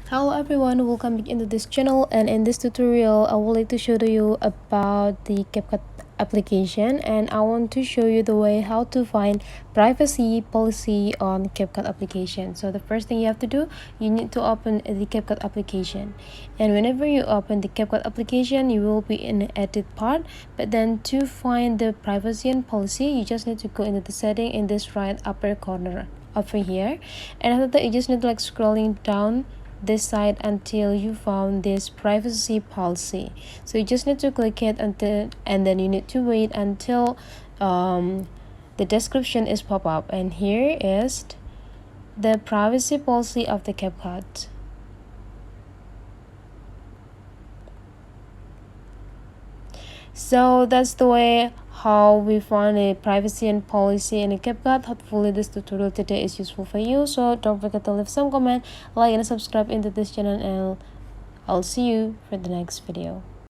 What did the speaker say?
Hello everyone, welcome back into this channel, and in this tutorial I would like to show to you about the CapCut application, and I want to show you the way how to find privacy policy on CapCut application. So the first thing you have to do, you need to open the CapCut application, and whenever you open the CapCut application you will be in the edit part, but then to find the privacy and policy you just need to go into the setting in this right upper corner over here, and after that you just need to scrolling down this side until you found this privacy policy. So you just need to click it until, and then you need to wait until the description is pop up, and here is the privacy policy of the CapCut. So that's the way how we find a privacy and policy in a CapCut. Hopefully this tutorial today is useful for you. So don't forget to leave some comment, like and subscribe into this channel, and I'll see you for the next video.